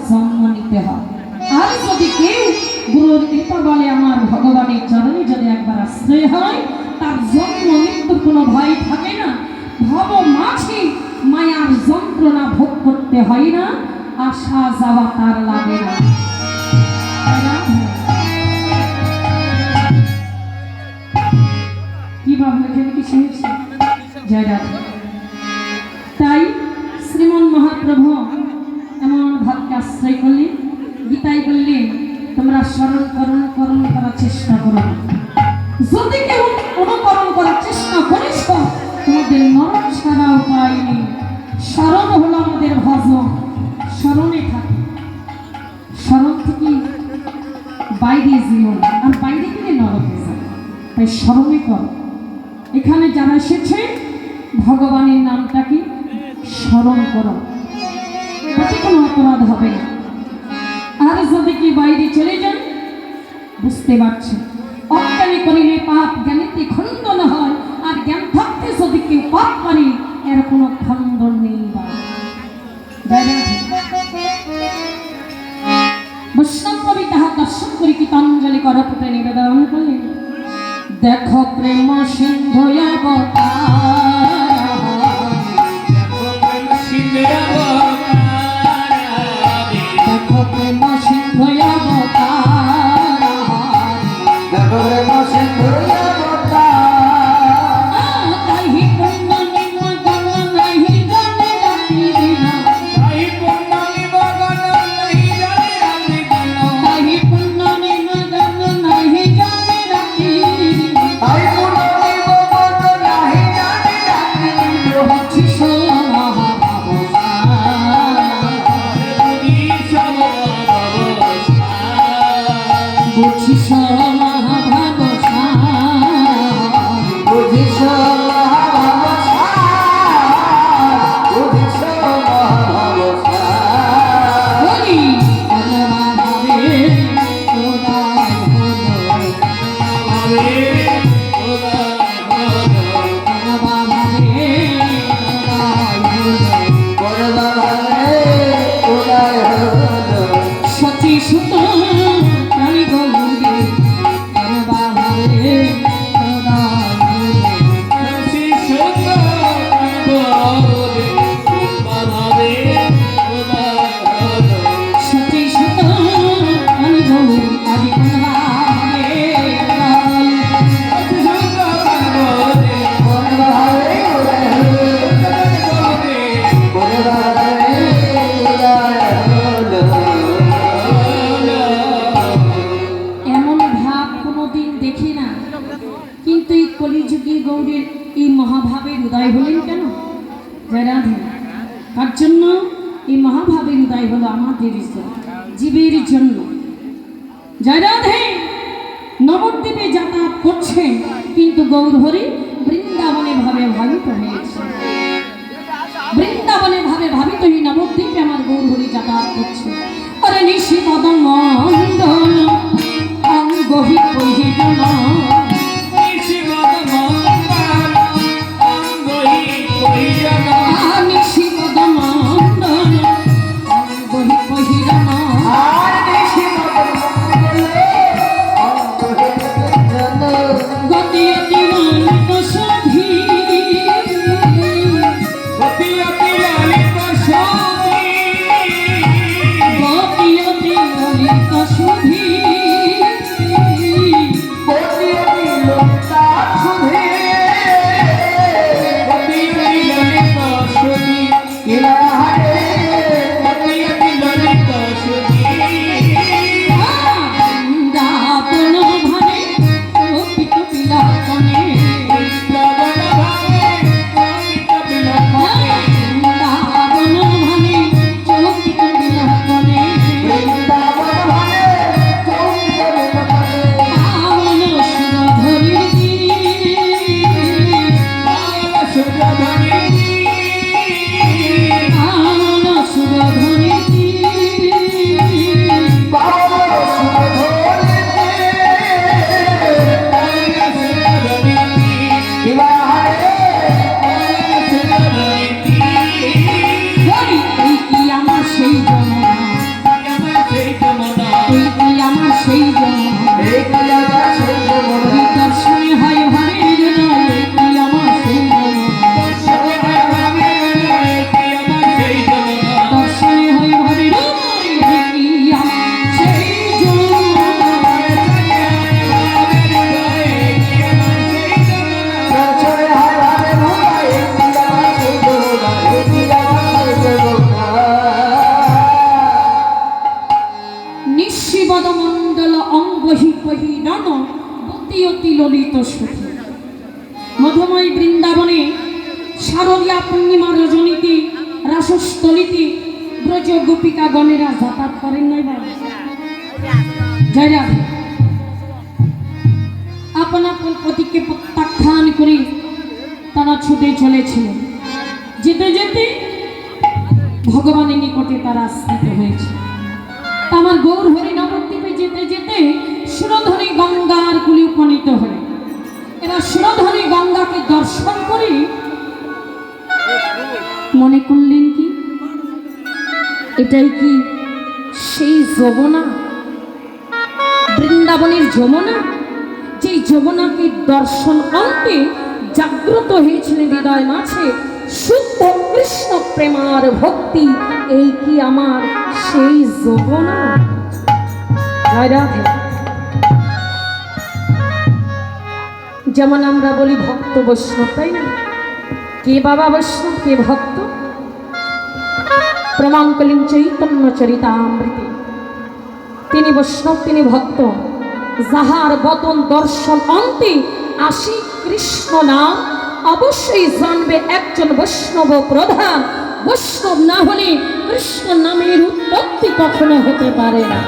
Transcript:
জন্ম নিতে হয়। আর যদি কেউ গুরুর কৃপা বলে আমার ভগবানের চরণে যদি একবার আশ্রয় হয়, তার জন্ম মৃত্যুর কোনো ভয় থাকে না। ভব মাঝে মায়ার যন্ত্রণা ভোগ করতে হয় না, আসা যাওয়া তার লাগে না। কি ভাবনা এখানে কি শুনেছি? জয় রাধা। তাই শ্রীমন মহাপ্রভু এমন ভাবকে আশ্রয় করলেন, গীতায় বললেন তোমরা স্মরণ করার চেষ্টা করো। যদি কেউ অনুকরণ করার চেষ্টা করিস তোমাদের নরক ছাড়া উপায় নেই। স্মরণ হলো আমাদের ভজন, স্মরণে থাকে। স্মরণ থেকে বাইরে জীবন, আর বাইরে গেলে নরকে যায়। তাই স্মরণে কর। এখানে যারা এসেছে ভগবানের নামটাকে স্মরণ করো, তাতে কোনো অপরাধ হবে না। আর যদি কি বাইরে চলে যান, বুঝতে পারছে অজ্ঞানে করিলে পাপ, জ্ঞানীতে খণ্ডন হয়। আর জ্ঞান থাকতে যদি কেউ পাপ করে এর কোনো খণ্ডন নেই। বৈষ্ণব কবি তাহা দর্শন করি গীতাঞ্জলি করপুটে নিবেদন করলেন। দেখো প্রেম সিন্ধু অবতার, দেখো প্রেম সিন্ধু অবতার, দেখো প্রেম সিন্ধু অবতার। তাহি পুণ্য নিমগ্ন নাহি জানে রাতি দিন, তাহি পুণ্য নিমগ্ন নাহি জানে রাতি দিন, তাহি পুণ্য নিমগ্ন নাহি জানে রাতি দিন, তাহি পুণ্য নিমগ্ন নাহি জানে রাতি দিন। বুঝিস বুঝিস মহাভাবসা, বুঝিস মহাভাবসা, বুঝিস মহাভাবসা। বলি ভগবানে খোদাই হলো, ভগবানে খোদাই হলো, সতী সুত কালী গৌরী ভগবানে খোদাই হলো, সতী সুত কালী গৌরী ভগবানে খোদাই হলো, সতী সুত কালী গৌরী আদি ভগবানে কলিযুগে গৌরীর এই মহাভাবের উদয় হলেন কেন? জয় রাধে। তার জন্য এই মহাভাবের উদয় হলো আমাদের জীবের জন্য। জয় রাধে। নবদ্বীপে যাতায়াত করছে, কিন্তু গৌরহরি বৃন্দাবনে ভাবে ভাবিত হয়েছে। বৃন্দাবনে ভাবে ভাবিত এই নবদ্বীপে আমার গৌরহরি যাতায়াত করছে। আরে নিশিপদ মণ্ডল অঙ্গহি কহিল, ললিত সুখী। মধুময় বৃন্দাবনে শারদীয়া পূর্ণিমা রজনীতি রাসস্থলিতে ব্রজ গোপিকা গণেরা যাতায়াত করেন নাই বাবা। জয় রাধে। আপন আপন পতিকে প্রত্যাখ্যান করে তারা ছুটে চলেছিলেন। যেতে যেতে ভগবানের নিকটে তারা আশ্রিত হয়েছে। আমার গৌর হরি নবদ্বীপে যেতে যেতে সুরধনী গঙ্গার কুলে উপনীত হলেন। এবার সুরধনী গঙ্গাকে দর্শন করে মনে করলেন কি এটাই কি সেই যমুনা, বৃন্দাবনের যমুনা, যে যমুনাকে দর্শন অন্তে জাগ্রত হয়েছিলেন হৃদয় মাঝে শুদ্ধ কৃষ্ণ প্রেমার ভক্তি। এই কি আমার সেই যমুনা? যেমন আমরা বলি ভক্ত বৈষ্ণব, তাই না? কে বাবা বৈষ্ণব, কে ভক্ত? প্রমাণ করলেন চৈতন্য চরিতামৃতে। তিনি বৈষ্ণব, তিনি ভক্ত, যাহার বদন দর্শন অন্তে আসি কৃষ্ণ নাম। অবশ্যই জানবে একজন বৈষ্ণব প্রধান। বৈষ্ণব না হলে কৃষ্ণ নামের উৎপত্তি কখনো হতে পারে না।